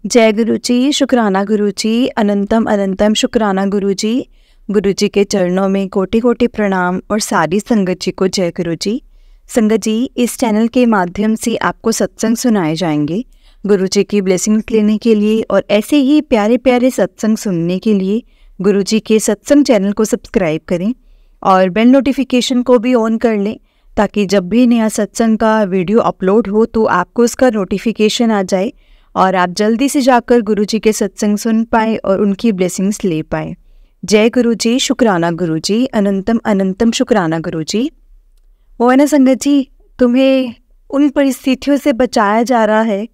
जय गुरु जी, शुक्राना गुरु जी, अनंतम अनंतम शुक्राना गुरु जी। गुरु जी के चरणों में कोटि कोटि प्रणाम और सारी संगत जी को जय गुरु जी। संगत जी, इस चैनल के माध्यम से आपको सत्संग सुनाए जाएंगे। गुरु जी की ब्लेसिंग्स लेने के लिए और ऐसे ही प्यारे प्यारे सत्संग सुनने के लिए गुरु जी के सत्संग चैनल को सब्सक्राइब करें और बेल नोटिफिकेशन को भी ऑन कर लें, ताकि जब भी नया सत्संग का वीडियो अपलोड हो तो आपको उसका नोटिफिकेशन आ जाए और आप जल्दी से जाकर गुरु जी के सत्संग सुन पाए और उनकी ब्लेसिंग्स ले पाए। जय गुरु जी, शुक्राना गुरु जी, अनंतम अनंतम शुक्राना गुरु जी। वो है ना संगत जी, तुम्हें उन परिस्थितियों से बचाया जा रहा है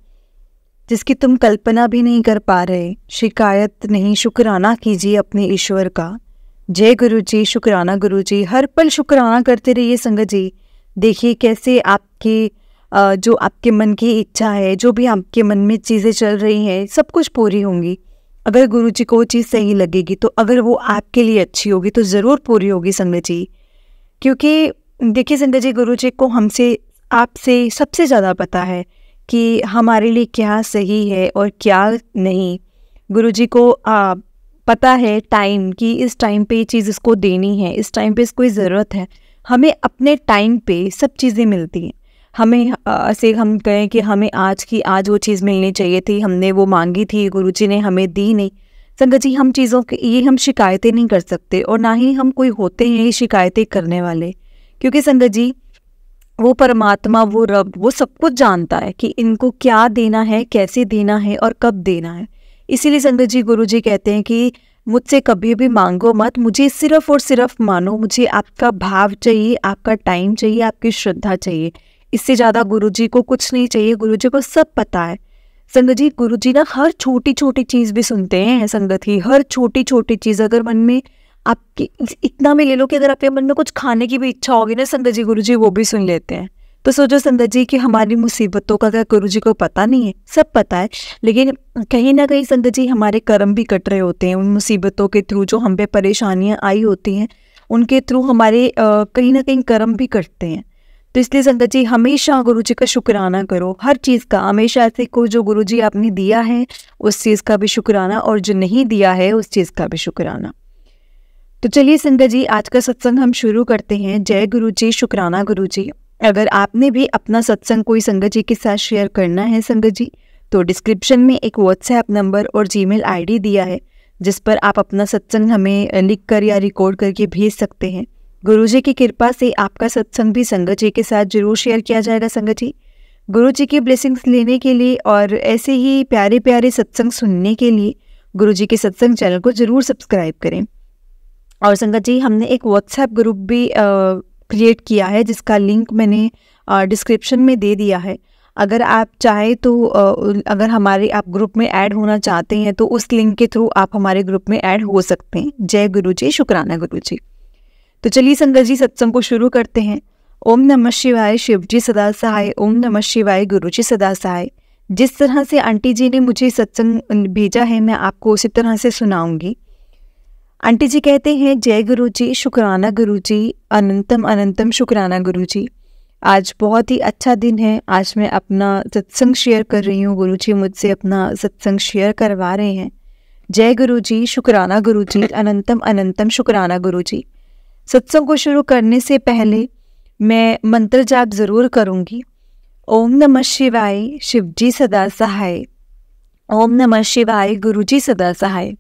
जिसकी तुम कल्पना भी नहीं कर पा रहे। शिकायत नहीं, शुक्राना कीजिए अपने ईश्वर का। जय गुरु जी, शुक्राना गुरु जी। हर पल शुक्राना करते रहिए संगत जी। देखिए कैसे आपकी जो आपके मन की इच्छा है, जो भी आपके मन में चीज़ें चल रही हैं, सब कुछ पूरी होंगी। अगर गुरु जी को वो चीज़ सही लगेगी तो अगर वो आपके लिए अच्छी होगी तो ज़रूर पूरी होगी संगत जी। क्योंकि देखिए संगत जी, गुरु जी को हमसे आपसे सबसे ज़्यादा पता है कि हमारे लिए क्या सही है और क्या नहीं। गुरु जी को पता है टाइम, कि इस टाइम पे ये चीज़ इसको देनी है, इस टाइम पे इसको ज़रूरत है। हमें अपने टाइम पे सब चीज़ें मिलती हैं। हमें ऐसे हम कहें कि हमें आज वो चीज़ मिलनी चाहिए थी, हमने वो मांगी थी, गुरुजी ने हमें दी नहीं। संगत जी, हम चीज़ों के ये हम शिकायतें नहीं कर सकते और ना ही हम कोई होते हैं शिकायतें करने वाले। क्योंकि संगत जी, वो परमात्मा, वो रब, वो सब कुछ जानता है कि इनको क्या देना है, कैसे देना है और कब देना है। इसीलिए संगत जी, गुरुजी कहते हैं कि मुझसे कभी भी मांगो मत, मुझे सिर्फ और सिर्फ मानो। मुझे आपका भाव चाहिए, आपका टाइम चाहिए, आपकी श्रद्धा चाहिए। इससे ज़्यादा गुरुजी को कुछ नहीं चाहिए। गुरुजी को सब पता है संगत जी। गुरुजी ना हर छोटी छोटी चीज़ भी सुनते हैं संगत ही। हर छोटी छोटी चीज़, अगर मन में आपकी इतना में ले लो कि अगर आपके मन में कुछ खाने की भी इच्छा होगी ना संगत जी, गुरुजी वो भी सुन लेते हैं। तो सोचो संगत जी कि हमारी मुसीबतों का क्या गुरुजी को पता नहीं है? सब पता है, लेकिन कहीं ना कहीं संगत जी हमारे कर्म भी कट रहे होते हैं। उन मुसीबतों के थ्रू जो हम पे परेशानियाँ आई होती हैं, उनके थ्रू हमारे कहीं ना कहीं कर्म भी कटते हैं। तो इसलिए संगत जी, हमेशा गुरुजी का शुक्राना करो, हर चीज़ का। हमेशा ऐसे को जो गुरुजी आपने दिया है उस चीज़ का भी शुक्राना, और जो नहीं दिया है उस चीज़ का भी शुक्राना। तो चलिए संगत जी, आज का सत्संग हम शुरू करते हैं। जय गुरु जी, शुक्राना गुरु जी। अगर आपने भी अपना सत्संग कोई संगत जी के साथ शेयर करना है संगत जी, तो डिस्क्रिप्शन में एक व्हाट्सएप नंबर और जीमेल आईडी दिया है, जिस पर आप अपना सत्संग हमें लिख कर या रिकॉर्ड करके भेज सकते हैं। गुरुजी की कृपा से आपका सत्संग भी संगत जी के साथ जरूर शेयर किया जाएगा संगत जी। गुरुजी की ब्लेसिंग्स लेने के लिए और ऐसे ही प्यारे प्यारे सत्संग सुनने के लिए गुरुजी के सत्संग चैनल को जरूर सब्सक्राइब करें। और संगत जी, हमने एक व्हाट्सएप ग्रुप भी क्रिएट किया है, जिसका लिंक मैंने डिस्क्रिप्शन में दे दिया है। अगर आप चाहें तो अगर हमारे आप ग्रुप में ऐड होना चाहते हैं तो उस लिंक के थ्रू आप हमारे ग्रुप में ऐड हो सकते हैं। जय गुरु जी, शुक्राना गुरु जी। तो चलिए संगत जी, सत्संग को शुरू करते हैं। ओम नमः शिवाय, शिव जी सदा सहाय। ओम नमः शिवाय, गुरु जी सदा सहाय। जिस तरह से आंटी जी ने मुझे सत्संग भेजा है, मैं आपको उसी तरह से सुनाऊंगी। आंटी जी कहते हैं, जय गुरु जी, शुक्राना गुरु जी, अनंतम अनंतम शुक्राना गुरु जी। आज बहुत ही अच्छा दिन है। आज मैं अपना सत्संग शेयर कर रही हूँ। गुरु जी मुझसे अपना सत्संग शेयर करवा रहे हैं। जय गुरु जी, शुक्राना गुरु जी, अनंतम अनंतम शुक्राना गुरु जी। सत्संग को शुरू करने से पहले मैं मंत्र जाप जरूर करूंगी। ओम नमः शिवाय, शिव जी सदा सहाय। ओम नमः शिवाय, गुरु जी सदा सहाय।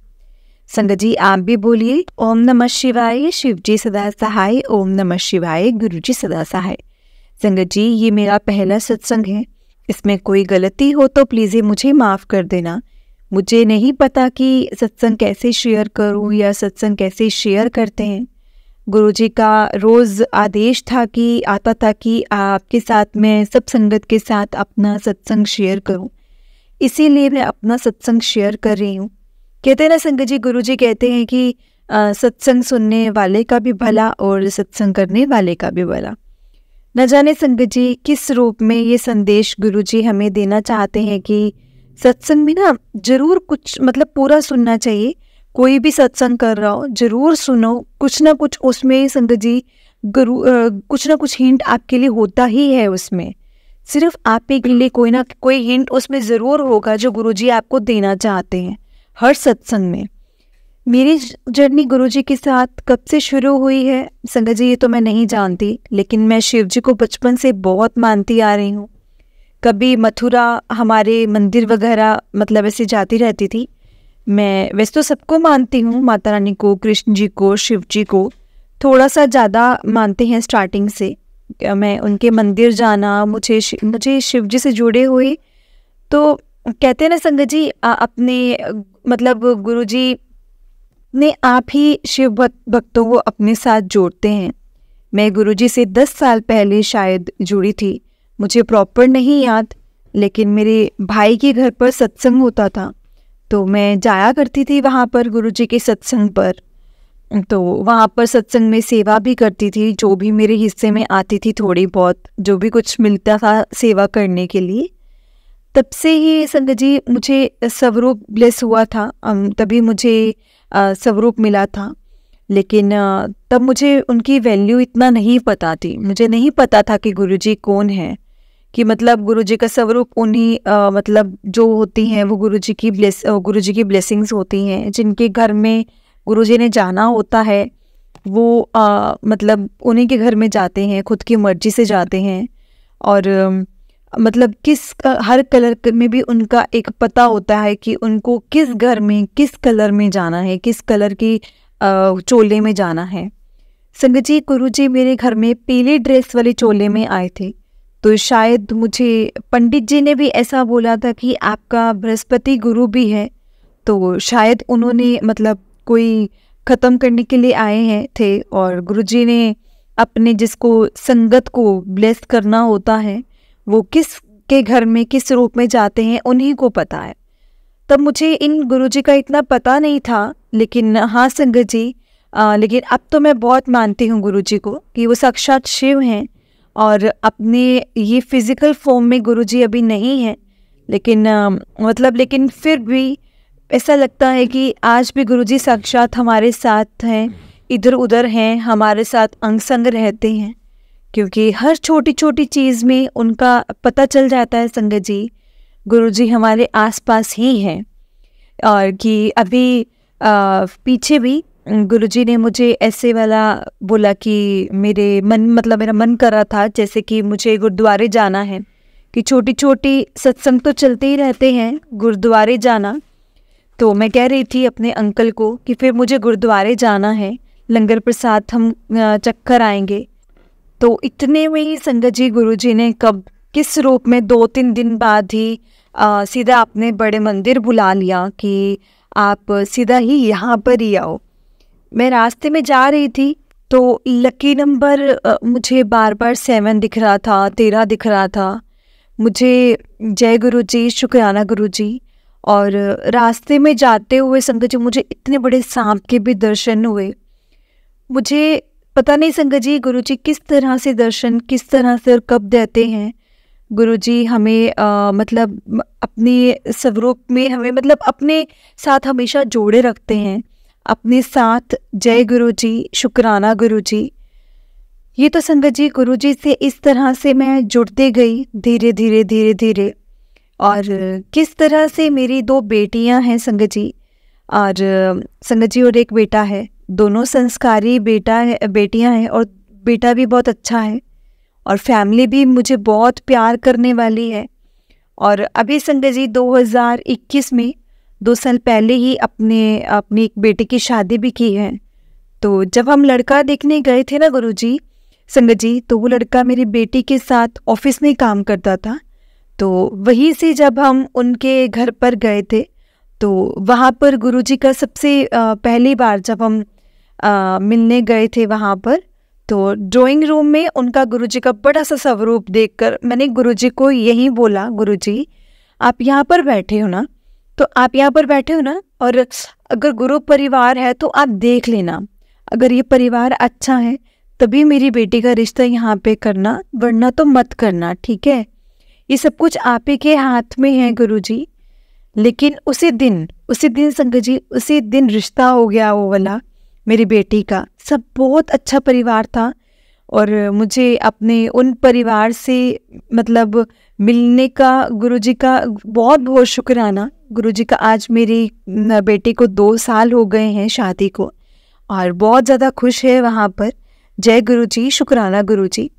संगत जी, आप भी बोलिए, ओम नमः शिवाय, शिव जी सदा सहाय। ओम नमः शिवाय, गुरु जी सदा सहाय। संगत जी, ये मेरा पहला सत्संग है। इसमें कोई गलती हो तो प्लीज़ मुझे माफ़ कर देना। मुझे नहीं पता कि सत्संग कैसे शेयर करूं या सत्संग कैसे शेयर करते हैं। गुरुजी का रोज़ आदेश आता था कि आपके साथ मैं सब संगत के साथ अपना सत्संग शेयर करूं, इसीलिए मैं अपना सत्संग शेयर कर रही हूं। कहते हैं ना संगत जी, गुरुजी कहते हैं कि सत्संग सुनने वाले का भी भला और सत्संग करने वाले का भी भला। न जाने संगत जी किस रूप में ये संदेश गुरुजी हमें देना चाहते हैं कि सत्संग में ना जरूर कुछ मतलब पूरा सुनना चाहिए। कोई भी सत्संग कर रहा हो जरूर सुनो, कुछ ना कुछ उसमें संगत जी कुछ ना कुछ हिंट आपके लिए होता ही है उसमें। सिर्फ आप ही के लिए कोई ना कोई हिंट उसमें ज़रूर होगा जो गुरुजी आपको देना चाहते हैं हर सत्संग में। मेरी जर्नी गुरुजी के साथ कब से शुरू हुई है संगत जी, ये तो मैं नहीं जानती, लेकिन मैं शिव जी को बचपन से बहुत मानती आ रही हूँ। कभी मथुरा हमारे मंदिर वगैरह मतलब ऐसे जाती रहती थी। मैं वैसे तो सबको मानती हूँ, माता रानी को, कृष्ण जी को, शिव जी को थोड़ा सा ज़्यादा मानते हैं स्टार्टिंग से। मैं उनके मंदिर जाना, मुझे शिव जी से जुड़े हुए, तो कहते हैं ना संगत जी अपने मतलब गुरुजी ने आप ही शिव भक्तों को अपने साथ जोड़ते हैं। मैं गुरुजी से 10 साल पहले शायद जुड़ी थी, मुझे प्रॉपर नहीं याद, लेकिन मेरे भाई के घर पर सत्संग होता था तो मैं जाया करती थी वहाँ पर गुरुजी के सत्संग पर। तो वहाँ पर सत्संग में सेवा भी करती थी, जो भी मेरे हिस्से में आती थी थोड़ी बहुत, जो भी कुछ मिलता था सेवा करने के लिए। तब से ही संगत जी मुझे स्वरूप ब्लेस हुआ था, तभी मुझे स्वरूप मिला था। लेकिन तब मुझे उनकी वैल्यू इतना नहीं पता थी, मुझे नहीं पता था कि गुरुजी कौन है, कि मतलब गुरुजी का स्वरूप उन्हीं मतलब जो होती हैं वो गुरुजी की ब्लेसिंग्स होती हैं। जिनके घर में गुरुजी ने जाना होता है वो मतलब उन्हीं के घर में जाते हैं, खुद की मर्जी से जाते हैं। और मतलब हर कलर में भी उनका एक पता होता है कि उनको किस घर में किस कलर में जाना है, किस कलर की चोले में जाना है। संगत जी गुरुजी मेरे घर में पीली ड्रेस वाले चोले में आए थे, तो शायद मुझे पंडित जी ने भी ऐसा बोला था कि आपका बृहस्पति गुरु भी है, तो शायद उन्होंने मतलब कोई ख़त्म करने के लिए आए हैं थे। और गुरुजी ने अपने जिसको संगत को ब्लेस करना होता है वो किस के घर में किस रूप में जाते हैं उन्हीं को पता है। तब मुझे इन गुरुजी का इतना पता नहीं था, लेकिन हाँ संगत जी लेकिन अब तो मैं बहुत मानती हूँ गुरुजी को कि वो साक्षात शिव हैं। और अपने ये फिज़िकल फॉर्म में गुरुजी अभी नहीं हैं, लेकिन लेकिन फिर भी ऐसा लगता है कि आज भी गुरुजी साक्षात हमारे साथ हैं, इधर उधर हैं, हमारे साथ अंग संग रहते हैं। क्योंकि हर छोटी छोटी चीज़ में उनका पता चल जाता है संगत जी, गुरुजी हमारे आसपास ही हैं। और कि अभी पीछे भी गुरुजी ने मुझे ऐसे वाला बोला कि मेरा मन कर रहा था जैसे कि मुझे गुरुद्वारे जाना है, कि छोटी छोटी सत्संग तो चलते ही रहते हैं, गुरुद्वारे जाना। तो मैं कह रही थी अपने अंकल को कि फिर मुझे गुरुद्वारे जाना है, लंगर प्रसाद हम चक्कर आएंगे। तो इतने में ही संगत जी गुरुजी ने कब किस रूप में 2-3 दिन बाद ही सीधा अपने बड़े मंदिर बुला लिया कि आप सीधा ही यहाँ पर ही आओ। मैं रास्ते में जा रही थी तो लकी नंबर मुझे बार बार 7 दिख रहा था, 13 दिख रहा था। मुझे जय गुरुजी, शुक्राना गुरुजी। और रास्ते में जाते हुए संगत जी मुझे इतने बड़े सांप के भी दर्शन हुए। मुझे पता नहीं संगत जी गुरुजी किस तरह से दर्शन, किस तरह से और कब देते हैं। गुरुजी हमें मतलब अपने स्वरूप में हमें मतलब अपने साथ हमेशा जोड़े रखते हैं, अपने साथ। जय गुरुजी, शुक्राना गुरुजी। ये तो संगत जी गुरुजी से इस तरह से मैं जुड़ते गई धीरे धीरे धीरे धीरे। और किस तरह से मेरी 2 बेटियां हैं संगत जी, और संगत जी और एक बेटा है, दोनों संस्कारी बेटियां हैं। और बेटा भी बहुत अच्छा है और फैमिली भी मुझे बहुत प्यार करने वाली है। और अभी संगत जी 2021 में 2 साल पहले ही अपनी एक बेटी की शादी भी की है। तो जब हम लड़का देखने गए थे ना गुरुजी संगत जी, तो वो लड़का मेरी बेटी के साथ ऑफिस में काम करता था। तो वहीं से जब हम उनके घर पर गए थे तो वहाँ पर गुरुजी का सबसे पहली बार जब हम मिलने गए थे वहाँ पर, तो ड्राइंग रूम में उनका गुरुजी का बड़ा सा स्वरूप देखकर मैंने गुरुजी को यही बोला, गुरुजी आप यहाँ पर बैठे हो ना, तो आप यहाँ पर बैठे हो ना, और अगर गुरु परिवार है तो आप देख लेना, अगर ये परिवार अच्छा है तभी मेरी बेटी का रिश्ता यहाँ पे करना, वरना तो मत करना, ठीक है। ये सब कुछ आप ही के हाथ में है गुरुजी। लेकिन उसी दिन संगत जी, उसी दिन रिश्ता हो गया वो वाला मेरी बेटी का। सब बहुत अच्छा परिवार था और मुझे अपने उन परिवार से मतलब मिलने का गुरुजी का बहुत बहुत शुक्राना। गुरुजी का आज मेरी बेटी को 2 साल हो गए हैं शादी को, और बहुत ज़्यादा खुश है वहाँ पर। जय गुरुजी, शुक्राना गुरुजी।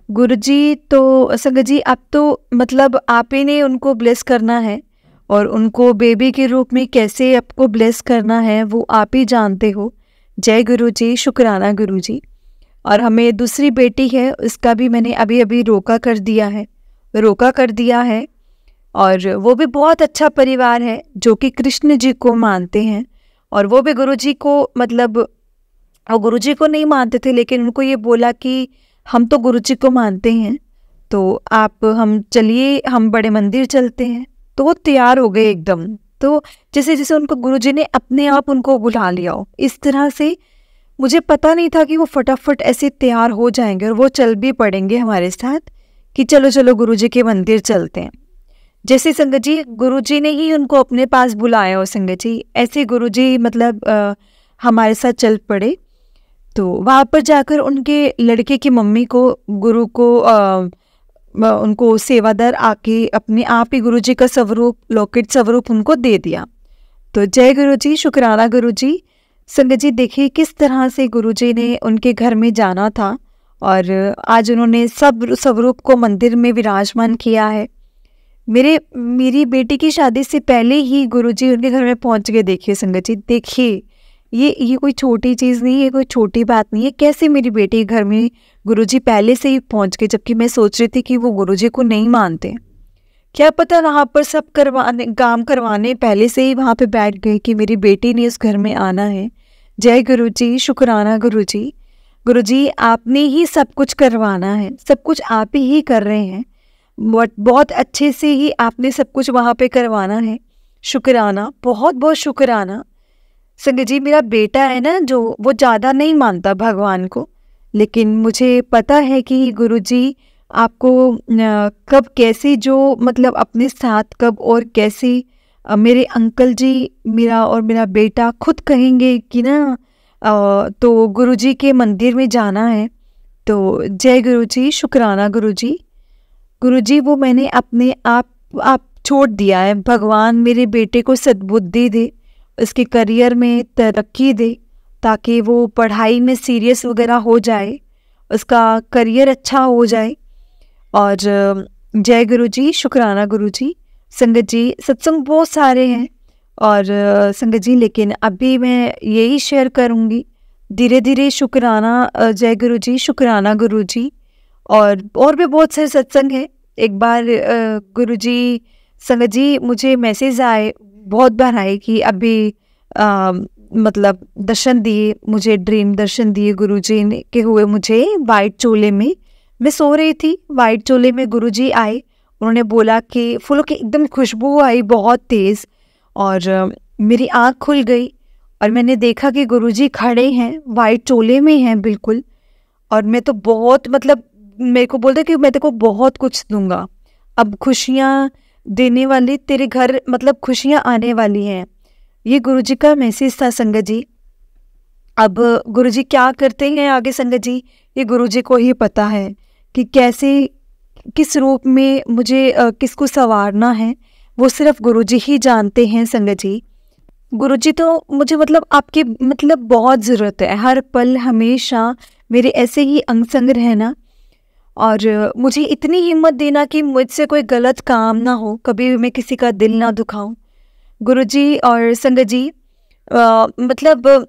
गुरुजी तो संगत जी अब तो मतलब आप ही ने उनको ब्लेस करना है, और उनको बेबी के रूप में कैसे आपको ब्लेस करना है वो आप ही जानते हो। जय गुरुजी, शुक्राना गुरुजी। और हमें दूसरी बेटी है, उसका भी मैंने अभी अभी रोका कर दिया है, और वो भी बहुत अच्छा परिवार है जो कि कृष्ण जी को मानते हैं। और वो भी गुरुजी को मतलब और गुरुजी को नहीं मानते थे, लेकिन उनको ये बोला कि हम तो गुरुजी को मानते हैं, तो हम चलिए हम बड़े मंदिर चलते हैं। तो वो तैयार हो गए एकदम, तो जैसे जैसे उनको गुरुजी ने अपने आप उनको बुला लिया हो, इस तरह से मुझे पता नहीं था कि वो फटाफट ऐसे तैयार हो जाएंगे और वो चल भी पड़ेंगे हमारे साथ कि चलो चलो गुरुजी के मंदिर चलते हैं। जैसे संगत जी गुरुजी ने ही उनको अपने पास बुलाया हो संगत जी, ऐसे गुरुजी मतलब हमारे साथ चल पड़े। तो वहाँ पर जाकर उनके लड़के की मम्मी को गुरु को उनको सेवादार आके अपने आप ही गुरुजी का स्वरूप लॉकेट स्वरूप उनको दे दिया। तो जय गुरुजी, शुक्राना गुरुजी। संगत जी देखिए किस तरह से गुरुजी ने उनके घर में जाना था, और आज उन्होंने सब स्वरूप को मंदिर में विराजमान किया है। मेरी बेटी की शादी से पहले ही गुरुजी उनके घर में पहुंच गए। देखिए संगत जी, देखिए ये कोई छोटी चीज़ नहीं है, कोई छोटी बात नहीं है। कैसे मेरी बेटी के घर में गुरुजी पहले से ही पहुंच गए, जबकि मैं सोच रही थी कि वो गुरुजी को नहीं मानते। क्या पता वहाँ पर सब काम करवाने पहले से ही वहाँ पे बैठ गए कि मेरी बेटी ने इस घर में आना है। जय गुरुजी, शुक्राना गुरुजी। गुरुजी आपने ही सब कुछ करवाना है, सब कुछ आप ही कर रहे हैं, बहुत अच्छे से ही आपने सब कुछ वहाँ पे करवाना है। शुक्राना, बहुत बहुत शुक्राना। संगत जी मेरा बेटा है ना जो, वो ज़्यादा नहीं मानता भगवान को, लेकिन मुझे पता है कि गुरुजी आपको कब कैसे जो मतलब अपने साथ कब और कैसे मेरे अंकल जी मेरा बेटा खुद कहेंगे कि ना तो गुरुजी के मंदिर में जाना है। तो जय गुरुजी, शुक्राना गुरुजी। गुरुजी वो मैंने अपने आप छोड़ दिया है। भगवान मेरे बेटे को सद्बुद्धि दे, उसके करियर में तरक्की दे, ताकि वो पढ़ाई में सीरियस वगैरह हो जाए, उसका करियर अच्छा हो जाए। और जय गुरुजी, शुक्राना गुरुजी। संगत जी सत्संग बहुत सारे हैं और संगत जी, लेकिन अभी मैं यही शेयर करूँगी धीरे धीरे। शुक्राना जय गुरुजी, शुक्राना गुरुजी। और भी बहुत सारे सत्संग हैं। एक बार गुरुजी संगत जी मुझे मैसेज आए, बहुत बार आए कि अभी मतलब दर्शन दिए मुझे, ड्रीम दर्शन दिए गुरुजी ने के हुए मुझे वाइट चोले में। मैं सो रही थी, वाइट चोले में गुरुजी आए। उन्होंने बोला कि फूलों की एकदम खुशबू आई बहुत तेज़, और मेरी आँख खुल गई और मैंने देखा कि गुरुजी खड़े हैं, वाइट चोले में हैं बिल्कुल। और मैं तो बहुत मतलब मेरे को बोलते कि मैं तेरे को बहुत कुछ दूंगा, अब खुशियाँ देने वाली तेरे घर, मतलब खुशियाँ आने वाली हैं। ये गुरुजी का मैसेज था संगत जी। अब गुरुजी क्या करते हैं आगे संगत जी, ये गुरुजी को ही पता है कि कैसे किस रूप में मुझे किसको संवारना है, वो सिर्फ गुरुजी ही जानते हैं संगत जी। गुरुजी तो मुझे मतलब आपकी मतलब बहुत ज़रूरत है, हर पल हमेशा मेरे ऐसे ही अंग संग रहना, और मुझे इतनी हिम्मत देना कि मुझसे कोई गलत काम ना हो, कभी भी मैं किसी का दिल ना दुखाऊं गुरुजी। और संगत जी मतलब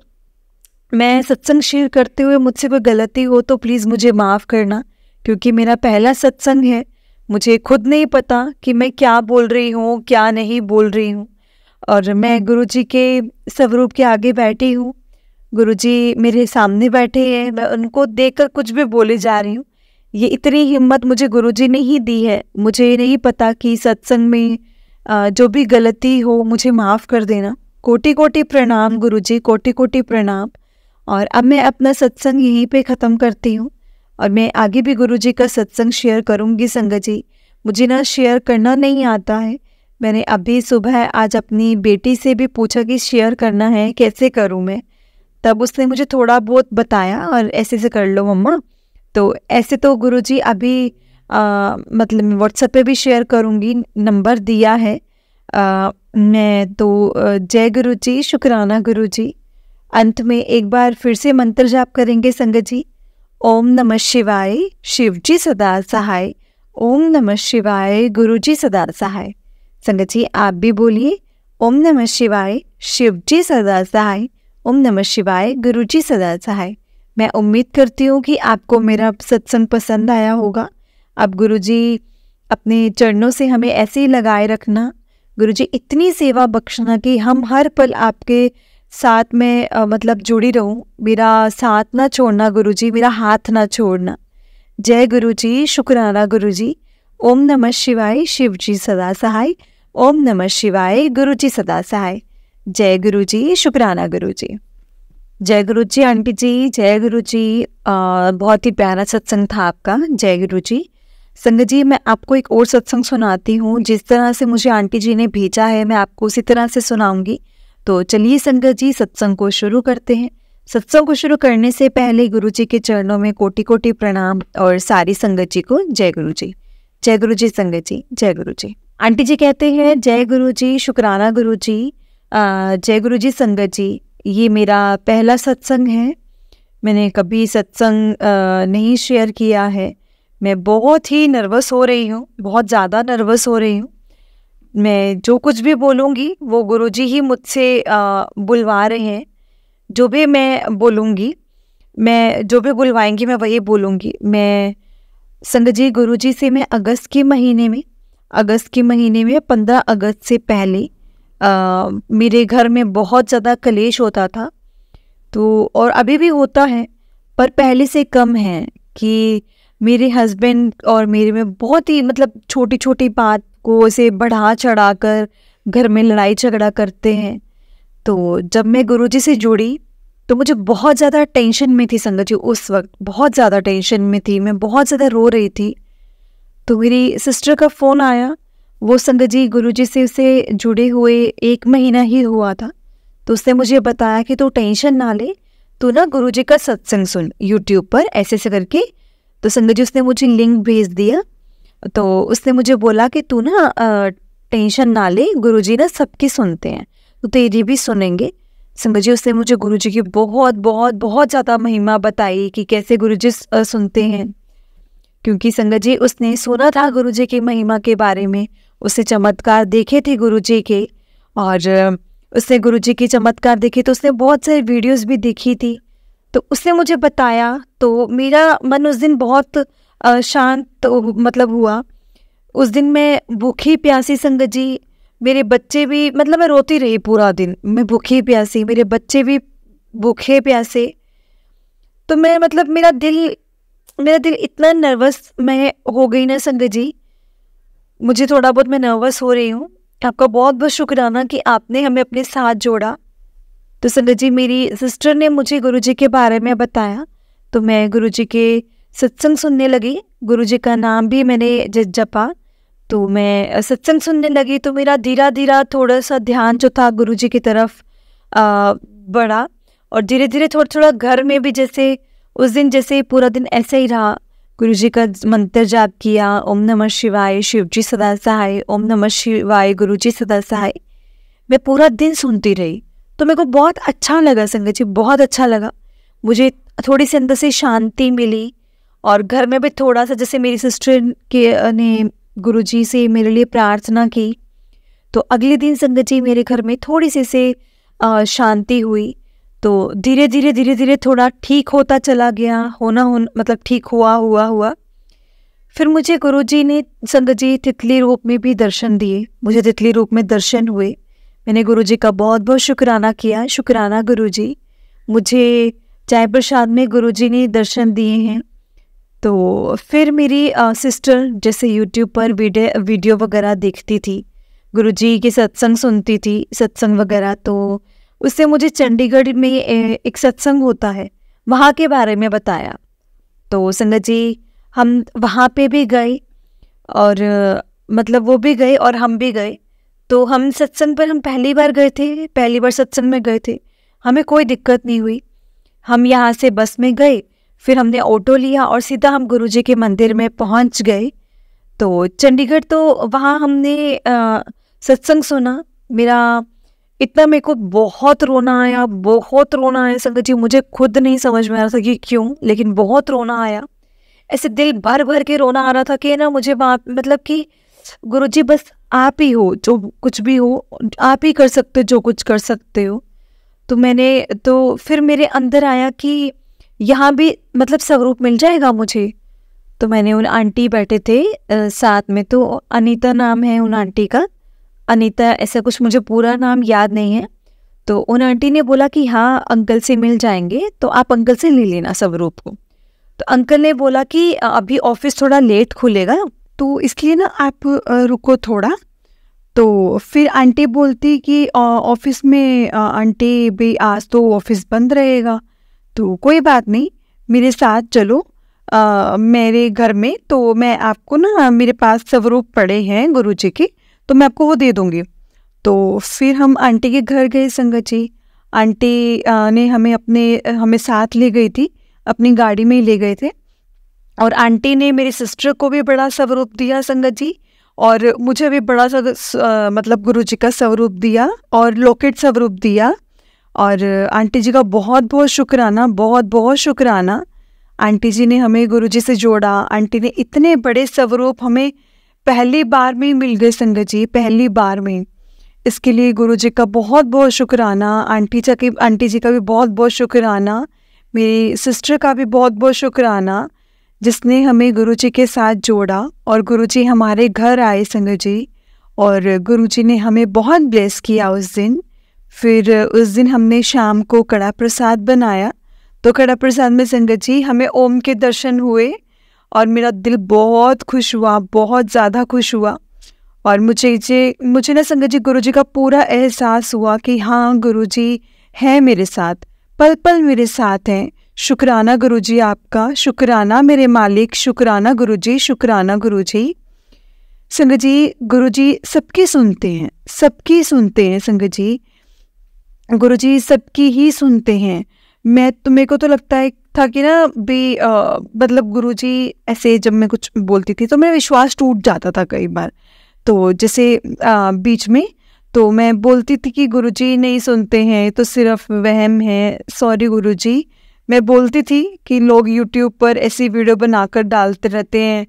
मैं सत्संग शेयर करते हुए मुझसे कोई गलती हो तो प्लीज़ मुझे माफ़ करना, क्योंकि मेरा पहला सत्संग है। मुझे खुद नहीं पता कि मैं क्या बोल रही हूँ क्या नहीं बोल रही हूँ, और मैं गुरुजी के स्वरूप के आगे बैठी हूँ। गुरुजी मेरे सामने बैठे हैं, मैं उनको देखकर कुछ भी बोले जा रही हूँ। ये इतनी हिम्मत मुझे गुरुजी ने ही दी है। मुझे नहीं पता कि सत्संग में जो भी गलती हो मुझे माफ़ कर देना। कोटि कोटि प्रणाम गुरुजी, कोटि कोटि प्रणाम। और अब मैं अपना सत्संग यहीं पे ख़त्म करती हूँ, और मैं आगे भी गुरुजी का सत्संग शेयर करूँगी संगत जी। मुझे ना शेयर करना नहीं आता है। मैंने अभी सुबह आज अपनी बेटी से भी पूछा कि शेयर करना है कैसे करूँ मैं, तब उसने मुझे थोड़ा बहुत बताया और ऐसे कर लो मम्मा। तो ऐसे तो गुरुजी अभी मतलब मैं व्हाट्सएप पे भी शेयर करूँगी, नंबर दिया है। मैं तो जय गुरु जी, शुक्राना गुरु जी। अंत में एक बार फिर से मंत्र जाप करेंगे संगत जी। ओम नमः शिवाय, शिव जी सदा सहाय। ओम नमः शिवाय, गुरु जी सदा सहाय। संगत जी आप भी बोलिए, ओम नमः शिवाय, शिव जी सदा सहाय। ओम नमः शिवाय, गुरु जी सदा सहाय। मैं उम्मीद करती हूँ कि आपको मेरा सत्संग पसंद आया होगा। अब गुरुजी अपने चरणों से हमें ऐसे ही लगाए रखना। गुरुजी इतनी सेवा बख्शना कि हम हर पल आपके साथ में मतलब जुड़ी रहूं। मेरा साथ ना छोड़ना गुरुजी, मेरा हाथ ना छोड़ना। जय गुरुजी, शुक्राना गुरुजी। ओम नमः शिवाय, शिव जी सदा सहाय। ओम नमः शिवाय, गुरु जी सदा सहाय। जय गुरुजी, शुक्राना गुरुजी। जय गुरुजी आंटी जी, जय गुरुजी। बहुत ही प्यारा सत्संग था आपका, जय गुरुजी। संगत जी मैं आपको एक और सत्संग सुनाती हूँ। जिस तरह से मुझे आंटी जी ने भेजा है मैं आपको उसी तरह से सुनाऊंगी। तो चलिए संगत जी सत्संग को शुरू करते हैं। सत्संग को शुरू करने से पहले गुरु जी के चरणों में कोटि कोटि प्रणाम और सारी संगत जी को जय गुरु जी। जय गुरु जी संगत जी, जय गुरु जी। आंटी जी कहते हैं जय गुरु जी, शुक्राना गुरु जी। जय गुरु जी संगत जी। ये मेरा पहला सत्संग है, मैंने कभी सत्संग नहीं शेयर किया है। मैं बहुत ही नर्वस हो रही हूँ, बहुत ज़्यादा नर्वस हो रही हूँ। मैं जो कुछ भी बोलूँगी वो गुरुजी ही मुझसे बुलवा रहे हैं। जो भी मैं बोलूँगी, मैं जो भी बुलवाएंगी मैं वही बोलूँगी। मैं संगत जी गुरुजी से मैं अगस्त के महीने में 15 अगस्त से पहले मेरे घर में बहुत ज़्यादा कलेश होता था। तो और अभी भी होता है पर पहले से कम है कि मेरे हस्बैंड और मेरे में बहुत ही मतलब छोटी छोटी बात को ऐसे बढ़ा चढ़ा कर घर में लड़ाई झगड़ा करते हैं। तो जब मैं गुरुजी से जुड़ी तो मुझे बहुत ज़्यादा टेंशन में थी संगत जी। उस वक्त बहुत ज़्यादा टेंशन में थी, मैं बहुत ज़्यादा रो रही थी। तो मेरी सिस्टर का फ़ोन आया। वो संगत जी गुरुजी से उसे जुड़े हुए 1 महीना ही हुआ था। तो उसने मुझे बताया कि तू टेंशन ना ले, तू ना गुरुजी का सत्संग सुन यूट्यूब पर ऐसे ऐसे करके। तो संगत जी उसने मुझे लिंक भेज दिया। तो उसने मुझे बोला कि तू ना टेंशन ना ले, गुरुजी ना सबकी सुनते हैं, तो तेरी भी सुनेंगे। संगत जी उसने मुझे गुरुजी की बहुत बहुत बहुत ज़्यादा महिमा बताई कि कैसे गुरुजी सुनते हैं। क्योंकि संगत जी उसने सुना था गुरुजी की महिमा के बारे में, उसने चमत्कार देखे थे गुरुजी के, और उसने गुरुजी के चमत्कार देखे तो उसने बहुत सारी वीडियोस भी देखी थी। तो उसने मुझे बताया तो मेरा मन उस दिन बहुत शांत मतलब हुआ। उस दिन मैं भूखी प्यासी संगत जी, मेरे बच्चे भी मतलब मैं रोती रही पूरा दिन, मैं भूखी प्यासी, मेरे बच्चे भी भूखे प्यासे। तो मैं मतलब मेरा दिल इतना नर्वस मैं हो गई ना संगत जी। मुझे थोड़ा बहुत मैं नर्वस हो रही हूँ। आपका बहुत बहुत शुक्राना कि आपने हमें अपने साथ जोड़ा। तो संगत जी मेरी सिस्टर ने मुझे गुरुजी के बारे में बताया तो मैं गुरुजी के सत्संग सुनने लगी। गुरुजी का नाम भी मैंने जपा तो मैं सत्संग सुनने लगी। तो मेरा धीरे धीरे थोड़ा सा ध्यान जो था गुरुजी की तरफ बढ़ा, और धीरे धीरे थोड़ा थोड़ा घर में भी जैसे उस दिन जैसे पूरा दिन ऐसे ही रहा। गुरुजी का मंत्र जाप किया, ओम नमः शिवाय, शिव जी सदा सहाय। ओम नमः शिवाय, गुरु जी सदा सहाय। मैं पूरा दिन सुनती रही तो मेरे को बहुत अच्छा लगा संगत जी, बहुत अच्छा लगा। मुझे थोड़ी सी अंदर से शांति मिली, और घर में भी थोड़ा सा जैसे मेरी सिस्टर के ने गुरुजी से मेरे लिए प्रार्थना की तो अगले दिन संगत जी मेरे घर में थोड़ी सी से शांति हुई। तो धीरे धीरे थोड़ा ठीक होता चला गया, मतलब ठीक हुआ। फिर मुझे गुरुजी ने संगत जी तितली रूप में भी दर्शन दिए, मुझे तितली रूप में दर्शन हुए। मैंने गुरुजी का बहुत बहुत शुक्राना किया, शुक्राना गुरुजी। मुझे चाय प्रसाद में गुरुजी ने दर्शन दिए हैं। तो फिर मेरी सिस्टर जैसे यूट्यूब पर वीडियो वगैरह देखती थी, गुरुजी के सत्संग सुनती थी, सत्संग वगैरह। तो उससे मुझे चंडीगढ़ में एक सत्संग होता है वहाँ के बारे में बताया। तो संगत जी हम वहाँ पे भी गए, और मतलब वो भी गए और हम भी गए। तो हम सत्संग पर हम पहली बार सत्संग में गए थे, हमें कोई दिक्कत नहीं हुई। हम यहाँ से बस में गए, फिर हमने ऑटो लिया और सीधा हम गुरुजी के मंदिर में पहुंच गए। तो चंडीगढ़ तो वहाँ हमने सत्संग सुना। मेरा इतना मेरे को बहुत रोना आया, बहुत रोना आया संगत जी। मुझे खुद नहीं समझ में आ रहा था कि क्यों, लेकिन बहुत रोना आया। ऐसे दिल भर भर के रोना आ रहा था कि ना मुझे वहाँ मतलब कि गुरुजी बस आप ही हो, जो कुछ भी हो आप ही कर सकते हो, जो कुछ कर सकते हो। तो फिर मेरे अंदर आया कि यहाँ भी मतलब स्वरूप मिल जाएगा मुझे। तो मैंने उन आंटी बैठे थे साथ में, तो अनीता नाम है उन आंटी का, अनीता ऐसा कुछ, मुझे पूरा नाम याद नहीं है। तो उन आंटी ने बोला कि हाँ अंकल से मिल जाएंगे, तो आप अंकल से ले लेना स्वरूप को। तो अंकल ने बोला कि अभी ऑफिस थोड़ा लेट खुलेगा, तो इसलिए ना आप रुको थोड़ा। तो फिर आंटी बोलती कि ऑफिस में आंटी भी आज तो ऑफिस बंद रहेगा, तो कोई बात नहीं मेरे साथ चलो मेरे घर में, तो मैं आपको ना, मेरे पास स्वरूप पड़े हैं गुरुजी के, तो मैं आपको वो दे दूँगी। तो फिर हम आंटी के घर गए संगत जी। आंटी ने हमें साथ ले गई थी, अपनी गाड़ी में ही ले गए थे। और आंटी ने मेरी सिस्टर को भी बड़ा स्वरूप दिया संगत जी, और मुझे भी बड़ा सा मतलब गुरुजी का स्वरूप दिया और लॉकेट स्वरूप दिया। और आंटी जी का बहुत बहुत शुक्राना, बहुत बहुत शुक्राना। आंटी जी ने हमें गुरुजी से जोड़ा। आंटी ने इतने बड़े स्वरूप हमें पहली बार में ही मिल गए संगत जी, पहली बार में। इसके लिए गुरुजी का बहुत बहुत शुक्राना। आंटी जी का भी बहुत बहुत शुक्राना। मेरी सिस्टर का भी बहुत बहुत शुक्राना, जिसने हमें गुरुजी के साथ जोड़ा। और गुरुजी हमारे घर आए संगत जी, और गुरुजी ने हमें बहुत ब्लेस किया उस दिन। फिर उस दिन हमने शाम को कड़ा प्रसाद बनाया। तो कड़ा प्रसाद में संगत जी हमें ओम के दर्शन हुए, और मेरा दिल बहुत खुश हुआ, बहुत ज़्यादा खुश हुआ। और मुझे ना संगत जी गुरुजी का पूरा एहसास हुआ कि हाँ गुरुजी है मेरे साथ, पल पल मेरे साथ हैं। शुक्राना गुरुजी आपका, शुक्राना मेरे मालिक, शुक्राना गुरुजी, शुक्राना गुरुजी। संगत जी गुरुजी सबकी सुनते हैं, सबकी सुनते हैं संगत जी। गुरुजी सबकी ही सुनते हैं। मेरे को तो लगता है था कि ना भी मतलब गुरुजी ऐसे जब मैं कुछ बोलती थी तो मेरा विश्वास टूट जाता था कई बार। तो जैसे बीच में तो मैं बोलती थी कि गुरुजी नहीं सुनते हैं तो सिर्फ वहम है, सॉरी गुरुजी। मैं बोलती थी कि लोग यूट्यूब पर ऐसी वीडियो बनाकर डालते रहते हैं।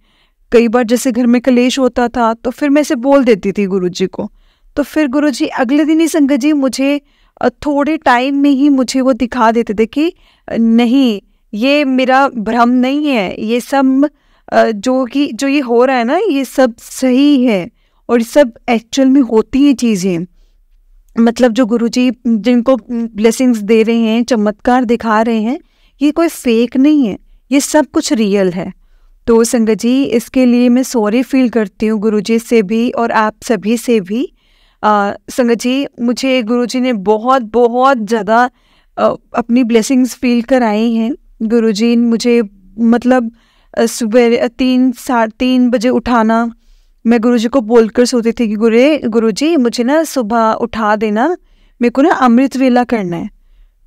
कई बार जैसे घर में कलेश होता था तो फिर मैं ऐसे बोल देती थी गुरुजी को। तो फिर गुरुजी अगले दिन ही संगत जी मुझे थोड़े टाइम में ही मुझे वो दिखा देते थे कि नहीं, ये मेरा भ्रम नहीं है, ये सब जो ये हो रहा है ना, ये सब सही है, और सब एक्चुअल में होती हैं चीज़ें। मतलब जो गुरुजी जिनको ब्लेसिंग्स दे रहे हैं, चमत्कार दिखा रहे हैं, ये कोई फेक नहीं है, ये सब कुछ रियल है। तो संगत जी इसके लिए मैं सॉरी फील करती हूँ गुरुजी से भी और आप सभी से भी। संगत जी मुझे गुरुजी ने बहुत बहुत ज़्यादा अपनी ब्लेसिंग्स फील कराई हैं। गुरुजी मुझे मतलब सुबह 3-3:30 बजे उठाना। मैं गुरुजी को बोलकर सोती थी कि गुरुजी मुझे ना सुबह उठा देना, मेरे को ना अमृत वेला करना है।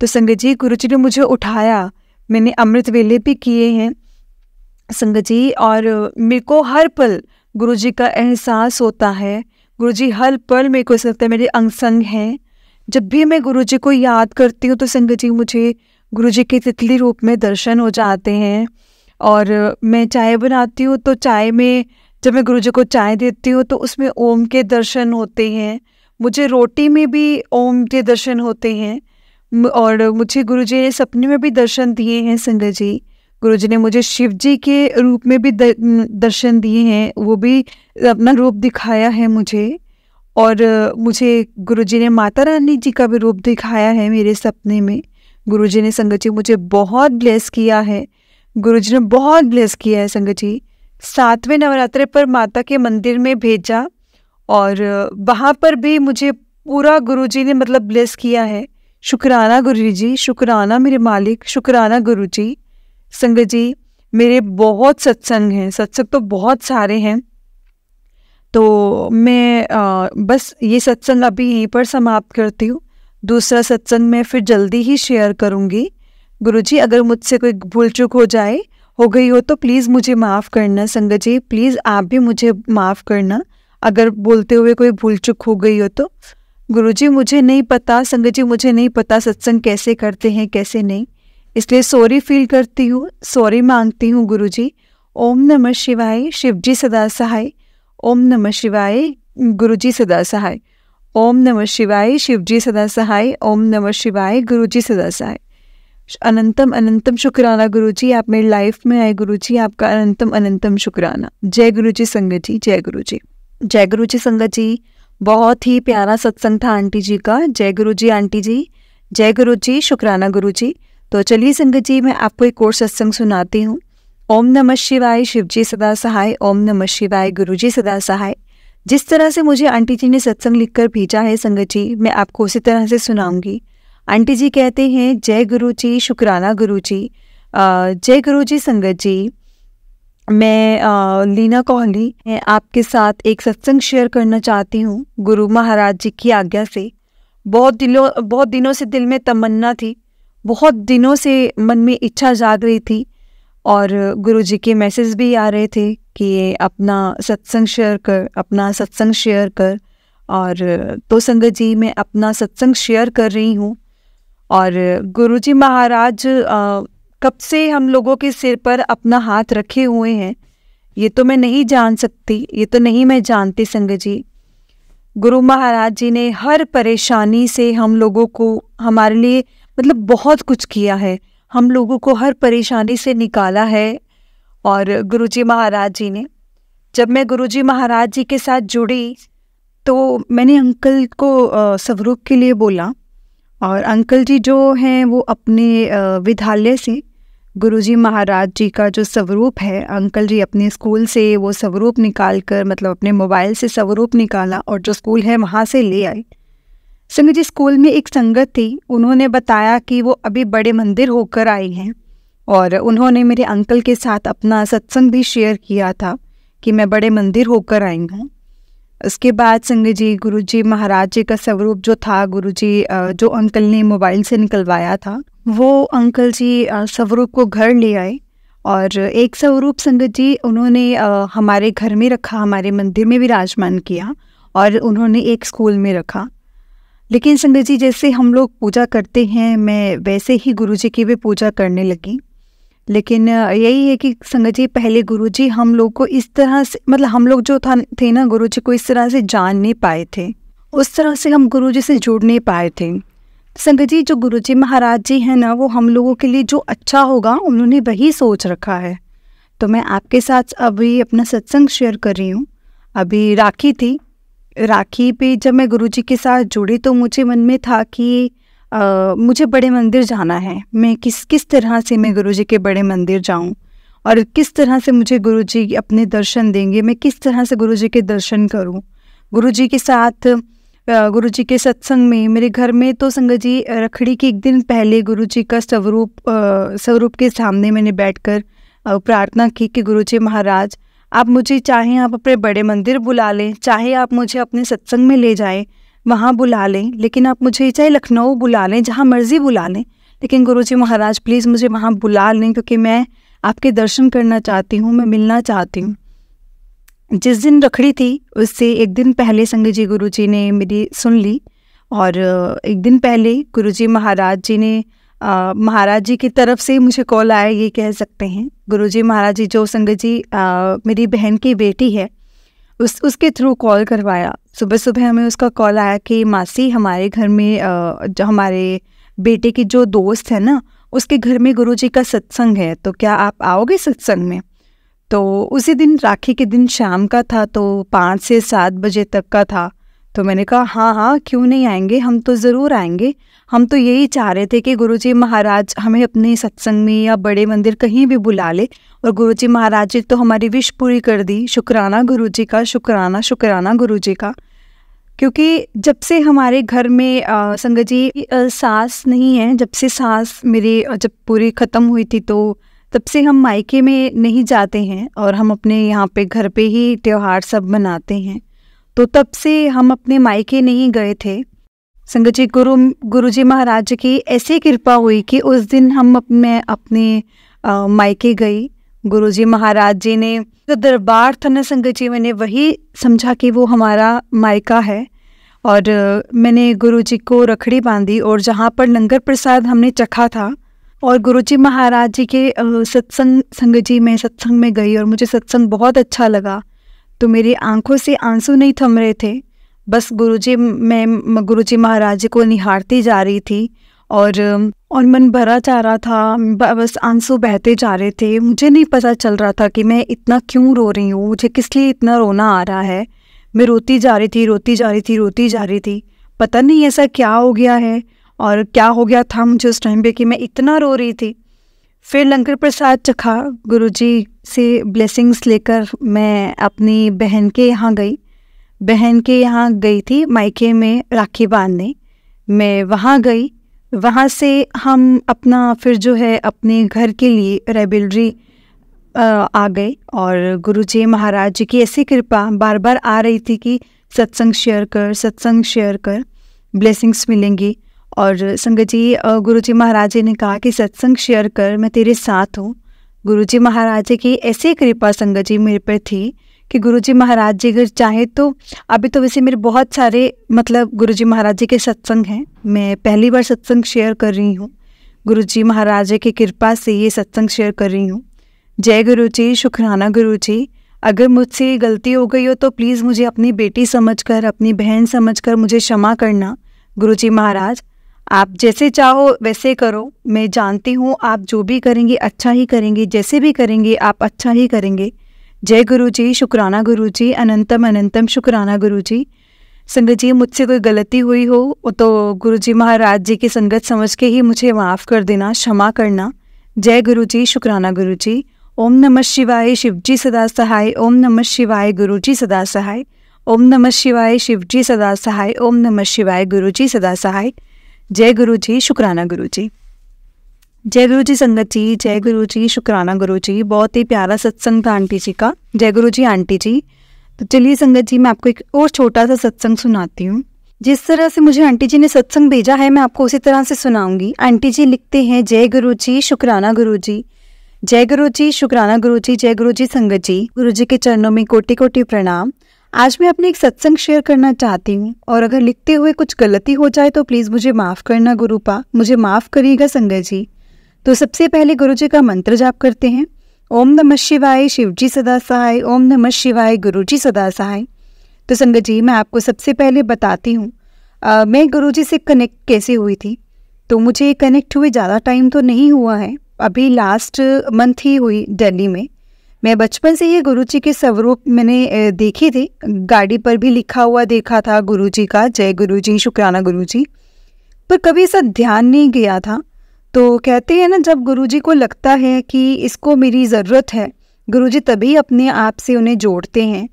तो संगत जी गुरुजी ने मुझे उठाया, मैंने अमृत वेले भी किए हैं संगत जी। और मेरे को हर पल गुरुजी का एहसास होता है। गुरुजी हर पल मेरे को ऐसा लगता है मेरे अंग संग हैं। जब भी मैं गुरुजी को याद करती हूँ तो संगत जी मुझे गुरुजी के तितली रूप में दर्शन हो जाते हैं। और मैं चाय बनाती हूँ तो चाय में जब मैं गुरुजी को चाय देती हूँ तो उसमें ओम के दर्शन होते हैं। मुझे रोटी में भी ओम के दर्शन होते हैं। और मुझे गुरुजी ने सपने में भी दर्शन दिए हैं संगत जी। गुरुजी ने मुझे शिव जी के रूप में भी दर्शन दिए हैं, वो भी अपना रूप दिखाया है मुझे। और मुझे गुरुजी ने माता रानी जी का भी रूप दिखाया है मेरे सपने में। गुरुजी ने संगत जी मुझे बहुत ब्लेस किया है, गुरुजी ने बहुत ब्लेस किया है संगत जी। 7वें नवरात्रे पर माता के मंदिर में भेजा और वहाँ पर भी मुझे पूरा गुरुजी ने मतलब ब्लेस किया है। शुक्राना गुरुजी, शुक्राना मेरे मालिक, शुक्राना गुरुजी। संगत जी मेरे बहुत सत्संग हैं, सत्संग तो बहुत सारे हैं। तो मैं बस ये सत्संग अभी यहीं पर समाप्त करती हूँ। दूसरा सत्संग मैं फिर जल्दी ही शेयर करूँगी। गुरुजी अगर मुझसे कोई भूल चूक हो गई हो तो प्लीज़ मुझे माफ़ करना। संगत जी प्लीज़ आप भी मुझे माफ़ करना अगर बोलते हुए कोई भूल चूक हो गई हो तो। गुरुजी मुझे नहीं पता, संगत जी मुझे नहीं पता सत्संग कैसे करते हैं कैसे नहीं, इसलिए सॉरी फील करती हूँ, सॉरी मांगती हूँ गुरुजी। ओम नमः शिवाय, शिवजी सदा सहाय। ओम नमः शिवाय, गुरुजी सदा सहाय। ओम नमः शिवाय, शिवजी सदा सहाय। ओम नमः शिवाय, गुरुजी सदा सहाय। अनंतम अनंतम शुक्राना गुरुजी, आप मेरी लाइफ में आए गुरुजी, आपका अनंतम अनंतम शुक्राना। जय गुरुजी संगत जी, जय गुरुजी। जय गुरुजी संगत जी। बहुत ही प्यारा सत्संग था आंटी जी का। जय गुरुजी आंटी जी, जय गुरुजी, शुक्राना गुरुजी। तो चलिए संगत जी मैं आपको एक और सत्संग सुनाती हूँ। ओम नमः शिवाय, शिवजी सदा सहाय। ओम नमः शिवाय, गुरुजी सदा सहाय। जिस तरह से मुझे आंटी जी ने सत्संग लिखकर भेजा है संगत जी, मैं आपको उसी तरह से सुनाऊंगी। आंटी जी कहते हैं, जय गुरुजी, शुक्राना गुरुजी। जय गुरुजी संगत जी। मैं लीना कोहली आपके साथ एक सत्संग शेयर करना चाहती हूँ गुरु महाराज जी की आज्ञा से। बहुत दिनों से दिल में तमन्ना थी, बहुत दिनों से मन में इच्छा जाग रही थी और गुरुजी के मैसेज भी आ रहे थे कि अपना सत्संग शेयर कर। और तो संगत जी मैं अपना सत्संग शेयर कर रही हूँ। और गुरुजी महाराज कब से हम लोगों के सिर पर अपना हाथ रखे हुए हैं ये तो मैं नहीं जान सकती, ये तो नहीं मैं जानती संगत जी। गुरु महाराज जी ने हर परेशानी से हम लोगों को, हमारे लिए मतलब बहुत कुछ किया है, हम लोगों को हर परेशानी से निकाला है। और गुरुजी महाराज जी ने, जब मैं गुरुजी महाराज जी के साथ जुड़ी तो मैंने अंकल को स्वरूप के लिए बोला और अंकल जी जो हैं वो अपने विद्यालय से गुरुजी महाराज जी का जो स्वरूप है, अंकल जी अपने स्कूल से वो स्वरूप निकाल कर, मतलब अपने मोबाइल से स्वरूप निकाला और जो स्कूल है वहाँ से ले आए। संगत जी स्कूल में एक संगत थी, उन्होंने बताया कि वो अभी बड़े मंदिर होकर आई हैं और उन्होंने मेरे अंकल के साथ अपना सत्संग भी शेयर किया था कि मैं बड़े मंदिर होकर आई हूँ। उसके बाद संगत जी गुरुजी महाराज जी का स्वरूप जो था, गुरुजी जो अंकल ने मोबाइल से निकलवाया था, वो अंकल जी स्वरूप को घर ले आए और एक स्वरूप संगत जी उन्होंने हमारे घर में रखा, हमारे मंदिर में विराजमान किया और उन्होंने एक स्कूल में रखा। लेकिन संगत जी जैसे हम लोग पूजा करते हैं, मैं वैसे ही गुरुजी की भी पूजा करने लगी। लेकिन यही है कि संगत जी पहले गुरुजी हम लोग को इस तरह से, मतलब हम लोग जो थे ना, गुरुजी को इस तरह से जान नहीं पाए थे, उस तरह से हम गुरुजी से जुड़ नहीं पाए थे। संगत जी जो गुरुजी महाराज जी हैं ना, वो हम लोगों के लिए जो अच्छा होगा उन्होंने वही सोच रखा है। तो मैं आपके साथ अभी अपना सत्संग शेयर कर रही हूँ। अभी राखी थी, राखी पे जब मैं गुरुजी के साथ जुड़ी तो मुझे मन में था कि मुझे बड़े मंदिर जाना है। मैं किस तरह से मैं गुरुजी के बड़े मंदिर जाऊं और किस तरह से मुझे गुरुजी अपने दर्शन देंगे, मैं किस तरह से गुरुजी के दर्शन करूं। गुरुजी के साथ गुरुजी के सत्संग में मेरे घर में तो संगत जी रखड़ी के एक दिन पहले गुरुजी का स्वरूप के सामने मैंने बैठकर प्रार्थना की कि गुरुजी महाराज आप मुझे, चाहे आप अपने बड़े मंदिर बुला लें, चाहे आप मुझे अपने सत्संग में ले जाएं, वहाँ बुला लें, लेकिन आप मुझे चाहे लखनऊ बुला लें, जहाँ मर्जी बुला लें, लेकिन गुरुजी महाराज प्लीज़ मुझे वहाँ बुला लें क्योंकि मैं आपके दर्शन करना चाहती हूँ, मैं मिलना चाहती हूँ। जिस दिन रखड़ी थी उससे एक दिन पहले संगत जी गुरुजी ने मेरी सुन ली और एक दिन पहले गुरुजी महाराज जी ने महाराज जी की तरफ से मुझे कॉल आया, ये कह सकते हैं। गुरुजी महाराज जी जो संगत जी मेरी बहन की बेटी है उसके थ्रू कॉल करवाया। सुबह सुबह हमें उसका कॉल आया कि मासी हमारे घर में जो हमारे बेटे की जो दोस्त है ना, उसके घर में गुरुजी का सत्संग है, तो क्या आप आओगे सत्संग में। तो उसी दिन राखी के दिन शाम का था, तो 5 से 7 बजे तक का था। तो मैंने कहा हाँ क्यों नहीं आएंगे, हम तो ज़रूर आएंगे। हम तो यही चाह रहे थे कि गुरुजी महाराज हमें अपने सत्संग में या बड़े मंदिर कहीं भी बुला ले और गुरुजी महाराज जी तो हमारी विश पूरी कर दी। शुक्राना गुरुजी का, शुक्राना गुरुजी का। क्योंकि जब से हमारे घर में संगत जी सास नहीं है, जब से सास मेरी जब पूरी ख़त्म हुई थी तो तब से हम मायके में नहीं जाते हैं और हम अपने यहाँ पे घर पे ही त्यौहार सब मनाते हैं। तो तब से हम अपने मायके नहीं गए थे। संगत जी, गुरुजी महाराज जी की ऐसी कृपा हुई कि उस दिन मैं अपने मायके गई। गुरुजी महाराज जी ने जो दरबार था ना संगत जी, मैंने वही समझा कि वो हमारा मायका है। और मैंने गुरुजी को रखड़ी बांधी और जहाँ पर लंगर प्रसाद हमने चखा था और गुरुजी महाराज जी के सत्संग, संगत जी मैं सत्संग में गई और मुझे सत्संग बहुत अच्छा लगा। तो मेरी आंखों से आंसू नहीं थम रहे थे, बस गुरुजी महाराज जी को निहारती जा रही थी और मन भरा जा रहा था, बस आंसू बहते जा रहे थे। मुझे नहीं पता चल रहा था कि मैं इतना क्यों रो रही हूँ, मुझे किस लिए इतना रोना आ रहा है। मैं रोती जा रही थी, पता नहीं ऐसा क्या हो गया है और क्या हो गया था मुझे उस टाइम पे कि मैं इतना रो रही थी। फिर लंगर प्रसाद चखा, गुरुजी से ब्लेसिंग्स लेकर मैं अपनी बहन के यहाँ गई थी मायके में राखी बांधने। मैं वहाँ गई, वहाँ से हम अपना फिर जो है अपने घर के लिए रायबरेली आ गए। और गुरुजी महाराज जी की ऐसी कृपा बार बार आ रही थी कि सत्संग शेयर कर, ब्लेसिंग्स मिलेंगी। और संगत जी, गुरुजी महाराज जी ने कहा कि सत्संग शेयर कर, मैं तेरे साथ हूँ। गुरुजी महाराज जी की ऐसी कृपा संगत जी मेरे पर थी कि गुरुजी महाराज जी अगर चाहे तो, अभी तो वैसे मेरे बहुत सारे गुरुजी महाराज जी के सत्संग हैं, मैं पहली बार सत्संग शेयर कर रही हूँ, गुरुजी महाराज जी की कृपा से ये सत्संग शेयर कर रही हूँ। जय गुरु जी, शुक्राना गुरु जी। अगर मुझसे गलती हो गई हो तो प्लीज़ मुझे अपनी बेटी समझकर, अपनी बहन समझकर मुझे क्षमा करना। गुरुजी महाराज, आप जैसे चाहो वैसे करो, मैं जानती हूँ आप जो भी करेंगे अच्छा ही करेंगे, जैसे भी करेंगे आप अच्छा ही करेंगे। जय गुरु जी, शुक्राना गुरु जी, अनंतम अनंतम शुक्राना गुरु जी। संगत जी, मुझसे कोई गलती हुई हो तो गुरुजी महाराज जी की संगत समझ के ही मुझे माफ़ कर देना, क्षमा करना। जय गुरु जी, शुक्राना गुरु जी। ओम नमः शिवाय, शिवजी सदा सहाय। ओम नमः शिवाय, गुरुजी सदा सहाय। ओम नमः शिवाय, शिवजी सदा सहाय। ओम नमः शिवाय, गुरुजी सदा सहाय। जय गुरु जी, शुक्राना गुरु जी। जय गुरु जी संगत जी, जय गुरु जी, शुक्राना गुरु जी। बहुत ही प्यारा सत्संग था आंटी जी का। जय गुरु जी आंटी जी। तो चलिए संगत जी, मैं आपको एक और छोटा सा सत्संग सुनाती हूँ। जिस तरह से मुझे आंटी जी ने सत्संग भेजा है मैं आपको उसी तरह से सुनाऊंगी। आंटी जी लिखते हैं, जय गुरु जी, शुक्राना गुरु जी। जय गुरु जी, शुक्राना गुरु जी। जय गुरु जी संगत जी, गुरु जी के चरणों में कोटि कोटि प्रणाम। आज मैं अपने एक सत्संग शेयर करना चाहती हूँ और अगर लिखते हुए कुछ गलती हो जाए तो प्लीज़ मुझे माफ़ करना गुरुपा, मुझे माफ़ करिएगा संगत जी। तो सबसे पहले गुरु जी का मंत्र जाप करते हैं। ओम नमः शिवाय, शिवजी सदा सहाय। ओम नमः शिवाय, गुरु जी सदा सहाय। तो संगत जी, मैं आपको सबसे पहले बताती हूँ मैं गुरु जी से कनेक्ट कैसे हुई थी। तो मुझे कनेक्ट हुए ज़्यादा टाइम तो नहीं हुआ है, अभी लास्ट मंथ ही हुई दिल्ली में। मैं बचपन से ही गुरुजी के स्वरूप मैंने देखे थे, गाड़ी पर भी लिखा हुआ देखा था गुरुजी का, जय गुरुजी, शुक्राना गुरुजी, पर कभी ऐसा ध्यान नहीं गया था। तो कहते हैं ना, जब गुरुजी को लगता है कि इसको मेरी ज़रूरत है, गुरुजी तभी अपने आप से उन्हें जोड़ते हैं।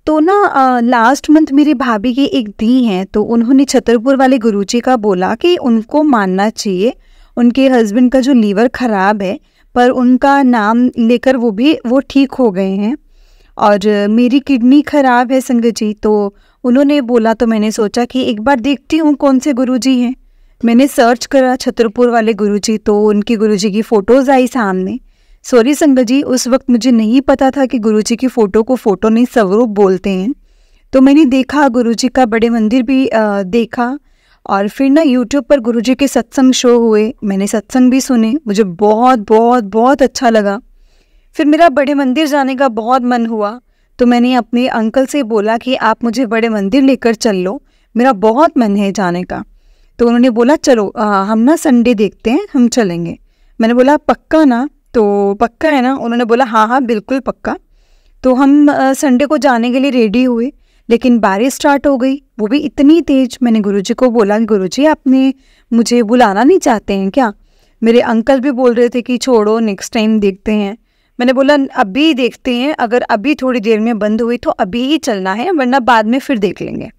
तो ना लास्ट मंथ मेरी भाभी की एक दी हैं, तो उन्होंने छतरपुर वाले गुरुजी का बोला कि उनको मानना चाहिए, उनके हस्बैंड का जो लीवर ख़राब है पर उनका नाम लेकर वो ठीक हो गए हैं। और मेरी किडनी ख़राब है संगत जी, तो उन्होंने बोला, तो मैंने सोचा कि एक बार देखती हूँ कौन से गुरुजी हैं। मैंने सर्च करा छतरपुर वाले गुरुजी, तो उनकी गुरुजी की फ़ोटोज़ आई सामने। सॉरी संगत जी, उस वक्त मुझे नहीं पता था कि गुरुजी की फ़ोटो को फ़ोटो नहीं स्वरूप बोलते हैं। तो मैंने देखा गुरुजी का बड़े मंदिर भी देखा और फिर ना यूट्यूब पर गुरुजी के सत्संग शो हुए, मैंने सत्संग भी सुने, मुझे बहुत बहुत बहुत अच्छा लगा। फिर मेरा बड़े मंदिर जाने का बहुत मन हुआ, तो मैंने अपने अंकल से बोला कि आप मुझे बड़े मंदिर लेकर चल लो, मेरा बहुत मन है जाने का। तो उन्होंने बोला चलो हम ना संडे देखते हैं, हम चलेंगे। मैंने बोला पक्का ना? तो पक्का है ना? उन्होंने बोला हाँ हाँ बिल्कुल पक्का। तो हम संडे को जाने के लिए रेडी हुए, लेकिन बारिश स्टार्ट हो गई, वो भी इतनी तेज। मैंने गुरुजी को बोला कि गुरुजी आपने मुझे बुलाना नहीं चाहते हैं क्या? मेरे अंकल भी बोल रहे थे कि छोड़ो नेक्स्ट टाइम देखते हैं। मैंने बोला अभी देखते हैं, अगर अभी थोड़ी देर में बंद हुई तो अभी ही चलना है, वरना बाद में फिर देख लेंगे।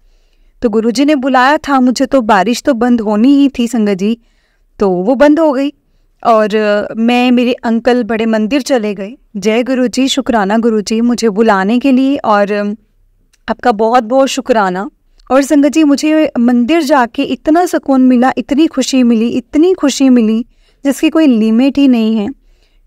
तो गुरुजी ने बुलाया था मुझे, तो बारिश तो बंद होनी ही थी संगत जी, तो वो बंद हो गई और मैं मेरे अंकल बड़े मंदिर चले गए। जय गुरुजी, शुक्राना गुरुजी मुझे बुलाने के लिए, और आपका बहुत बहुत शुक्राना। और संगत जी मुझे मंदिर जाके इतना सुकून मिला, इतनी खुशी मिली, इतनी खुशी मिली जिसकी कोई लिमिट ही नहीं है।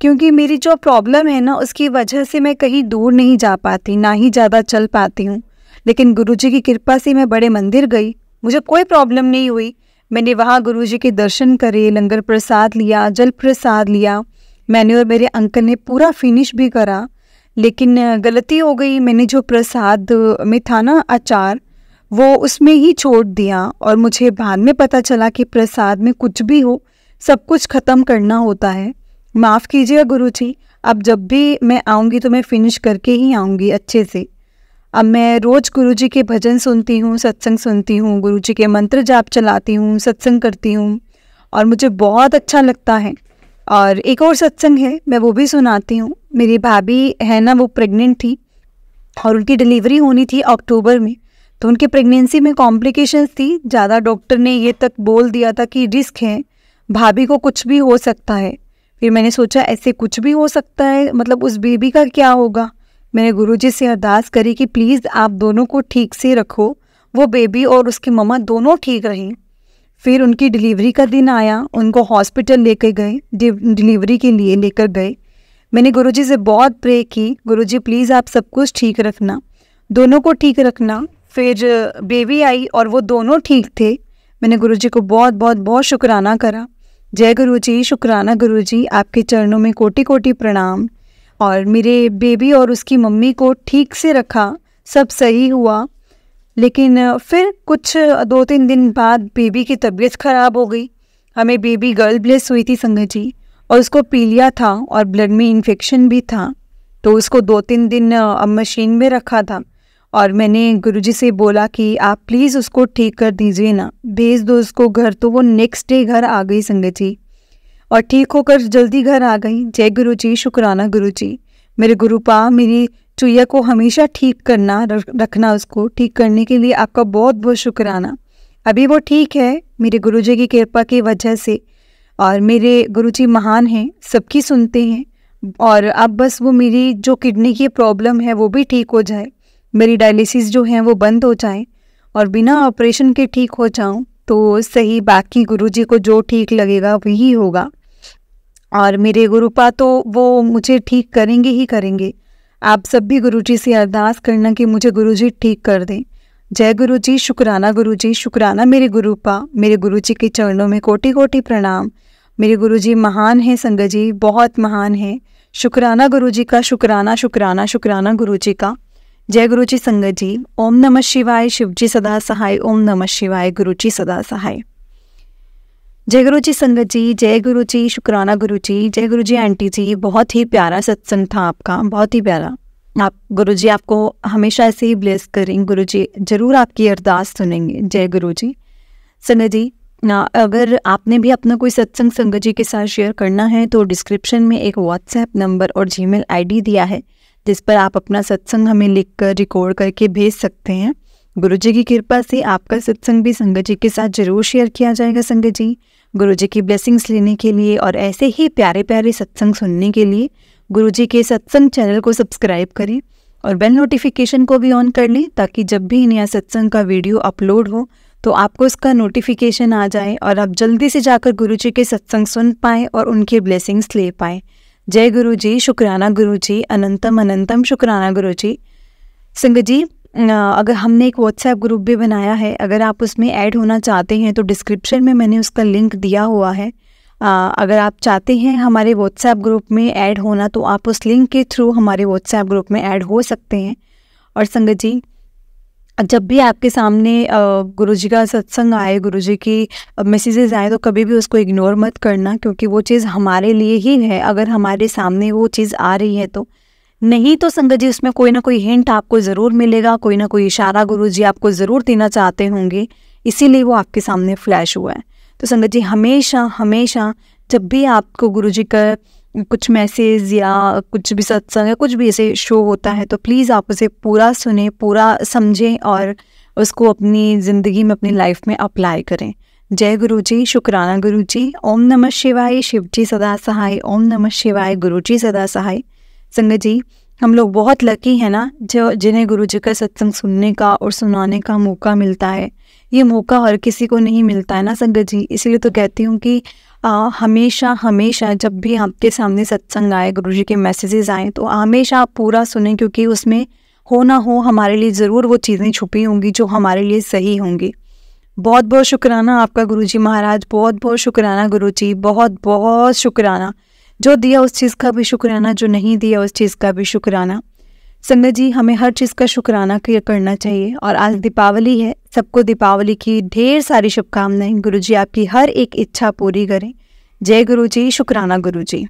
क्योंकि मेरी जो प्रॉब्लम है ना, उसकी वजह से मैं कहीं दूर नहीं जा पाती, ना ही ज़्यादा चल पाती हूँ। लेकिन गुरुजी की कृपा से मैं बड़े मंदिर गई, मुझे कोई प्रॉब्लम नहीं हुई। मैंने वहाँ गुरुजी के दर्शन करे, लंगर प्रसाद लिया, जल प्रसाद लिया, मैंने और मेरे अंकल ने पूरा फिनिश भी करा। लेकिन गलती हो गई, मैंने जो प्रसाद में था ना अचार, वो उसमें ही छोड़ दिया। और मुझे बाद में पता चला कि प्रसाद में कुछ भी हो, सब कुछ ख़त्म करना होता है। माफ़ कीजिएगा गुरुजी, अब जब भी मैं आऊँगी तो मैं फिनिश करके ही आऊँगी अच्छे से। अब मैं रोज़ गुरुजी के भजन सुनती हूँ, सत्संग सुनती हूँ, गुरुजी के मंत्र जाप चलाती हूँ, सत्संग करती हूँ और मुझे बहुत अच्छा लगता है। और एक और सत्संग है, मैं वो भी सुनाती हूँ। मेरी भाभी है ना, वो प्रेग्नेंट थी और उनकी डिलीवरी होनी थी अक्टूबर में। तो उनकी प्रेगनेंसी में कॉम्प्लिकेशंस थी ज़्यादा, डॉक्टर ने ये तक बोल दिया था कि रिस्क है, भाभी को कुछ भी हो सकता है। फिर मैंने सोचा ऐसे कुछ भी हो सकता है, मतलब उस बेबी का क्या होगा। मैंने गुरुजी से अरदास करी कि प्लीज़ आप दोनों को ठीक से रखो, वो बेबी और उसकी मम्मा दोनों ठीक रहें। फिर उनकी डिलीवरी का दिन आया, उनको हॉस्पिटल लेकर गए, डिलीवरी के लिए लेकर गए। मैंने गुरुजी से बहुत प्रे की, गुरुजी प्लीज़ आप सब कुछ ठीक रखना, दोनों को ठीक रखना। फिर बेबी आई और वो दोनों ठीक थे। मैंने गुरुजी को बहुत बहुत बहुत शुक्राना करा। जय गुरुजी, शुक्राना गुरुजी, आपके चरणों में कोटि कोटि प्रणाम। और मेरे बेबी और उसकी मम्मी को ठीक से रखा, सब सही हुआ। लेकिन फिर कुछ 2-3 दिन बाद बेबी की तबीयत ख़राब हो गई। हमें बेबी गर्ल ब्लेस हुई थी संगत जी, और उसको पीलिया था और ब्लड में इन्फेक्शन भी था। तो उसको 2-3 दिन मशीन में रखा था और मैंने गुरुजी से बोला कि आप प्लीज़ उसको ठीक कर दीजिए ना, भेज दो उसको घर। तो वो नेक्स्ट डे घर आ गई संगत जी, और ठीक होकर जल्दी घर आ गई। जय गुरुजी, शुक्राना गुरुजी। मेरे गुरुपा मेरी चुईया को हमेशा ठीक करना, रखना, उसको ठीक करने के लिए आपका बहुत बहुत शुक्राना। अभी वो ठीक है मेरे गुरुजी की कृपा की वजह से, और मेरे गुरुजी महान हैं, सबकी सुनते हैं। और अब बस वो मेरी जो किडनी की प्रॉब्लम है वो भी ठीक हो जाए, मेरी डायलिसिस जो है वो बंद हो जाए और बिना ऑपरेशन के ठीक हो जाऊं तो सही। बाकी गुरुजी को जो ठीक लगेगा वही होगा, और मेरे गुरुपा तो वो मुझे ठीक करेंगे ही करेंगे। आप सब भी गुरुजी से अरदास करना कि मुझे गुरुजी ठीक कर दें। जय गुरुजी, शुक्राना गुरुजी, शुक्राना मेरे गुरुपा, मेरे गुरुजी के चरणों में कोटि कोटि प्रणाम। मेरे गुरुजी महान हैं संगत जी, बहुत महान हैं। शुक्राना गुरुजी का, शुक्राना शुक्राना शुक्राना गुरुजी का। जय गुरुजी संगत जी। ओम नमः शिवाय, शिवजी सदा सहाय। ओम नमः शिवाय, गुरुजी सदा सहाय। जय गुरुजी संगत जी, जय गुरुजी, शुक्राना गुरुजी। जय गुरुजी आंटी जी, बहुत ही प्यारा सत्संग था आपका, बहुत ही प्यारा। आप गुरुजी आपको हमेशा ऐसे ही ब्लेस करें, गुरुजी जरूर आपकी अरदास सुनेंगे। जय गुरुजी। संगत जी, अगर आपने भी अपना कोई सत्संग संगत जी के साथ शेयर करना है तो डिस्क्रिप्शन में एक व्हाट्सएप नंबर और जीमेल आईडी दिया है, जिस पर आप अपना सत्संग हमें लिखकर रिकॉर्ड करके भेज सकते हैं। गुरुजी की कृपा से आपका सत्संग भी संगत जी के साथ जरूर शेयर किया जाएगा। संगत जी, गुरुजी की ब्लेसिंग्स लेने के लिए और ऐसे ही प्यारे प्यारे सत्संग सुनने के लिए गुरुजी के सत्संग चैनल को सब्सक्राइब करें और बेल नोटिफिकेशन को भी ऑन कर लें, ताकि जब भी नया सत्संग का वीडियो अपलोड हो तो आपको उसका नोटिफिकेशन आ जाए और आप जल्दी से जाकर गुरुजी के सत्संग सुन पाएँ और उनके ब्लेसिंग्स ले पाएँ। जय गुरुजी, शुक्राना गुरुजी, अनंतम अनंतम शुक्राना गुरुजी। संगत जी, अगर हमने एक व्हाट्सएप ग्रुप भी बनाया है, अगर आप उसमें ऐड होना चाहते हैं तो डिस्क्रिप्शन में मैंने उसका लिंक दिया हुआ है। अगर आप चाहते हैं हमारे व्हाट्सएप ग्रुप में ऐड होना तो आप उस लिंक के थ्रू हमारे व्हाट्सएप ग्रुप में ऐड हो सकते हैं। और संगत जी, जब भी आपके सामने गुरुजी का सत्संग आए, गुरुजी की मैसेजेस आए, तो कभी भी उसको इग्नोर मत करना, क्योंकि वो चीज़ हमारे लिए ही है। अगर हमारे सामने वो चीज़ आ रही है तो, नहीं तो संगत जी उसमें कोई ना कोई हिंट आपको ज़रूर मिलेगा, कोई ना कोई इशारा गुरुजी आपको ज़रूर देना चाहते होंगे, इसीलिए वो आपके सामने फ्लैश हुआ है। तो संगत जी, हमेशा हमेशा जब भी आपको गुरुजी का कुछ मैसेज या कुछ भी सत्संग या कुछ भी ऐसे शो होता है तो प्लीज़ आप उसे पूरा सुने, पूरा समझें और उसको अपनी ज़िंदगी में, अपनी लाइफ में अप्लाई करें। जय गुरुजी, शुक्राना गुरुजी। ओम नमः शिवाय, शिवजी सदा सहाय। ओम नमः शिवाय, गुरुजी सदा सहाय। संगत जी, हम लोग बहुत लकी हैं ना, जो जिन्हें गुरु जी का सत्संग सुनने का और सुनाने का मौका मिलता है। ये मौका हर किसी को नहीं मिलता है ना संगत जी। इसलिए तो कहती हूँ कि हमेशा हमेशा जब भी आपके सामने सत्संग आए, गुरु जी के मैसेजेस आए, तो हमेशा आप पूरा सुने, क्योंकि उसमें हो ना हो हमारे लिए ज़रूर वो चीज़ें छुपी होंगी जो हमारे लिए सही होंगी। बहुत बहुत शुक्राना आपका गुरुजी महाराज, बहुत बहुत शुक्राना गुरुजी, बहुत बहुत शुक्राना। जो दिया उस चीज़ का भी शुक्राना, जो नहीं दिया उस चीज़ का भी शुक्राना। संगत जी, हमें हर चीज़ का शुक्राना करना चाहिए। और आज दीपावली है, सबको दीपावली की ढेर सारी शुभकामनाएं। गुरुजी आपकी हर एक इच्छा पूरी करें। जय गुरुजी, शुक्राना गुरुजी।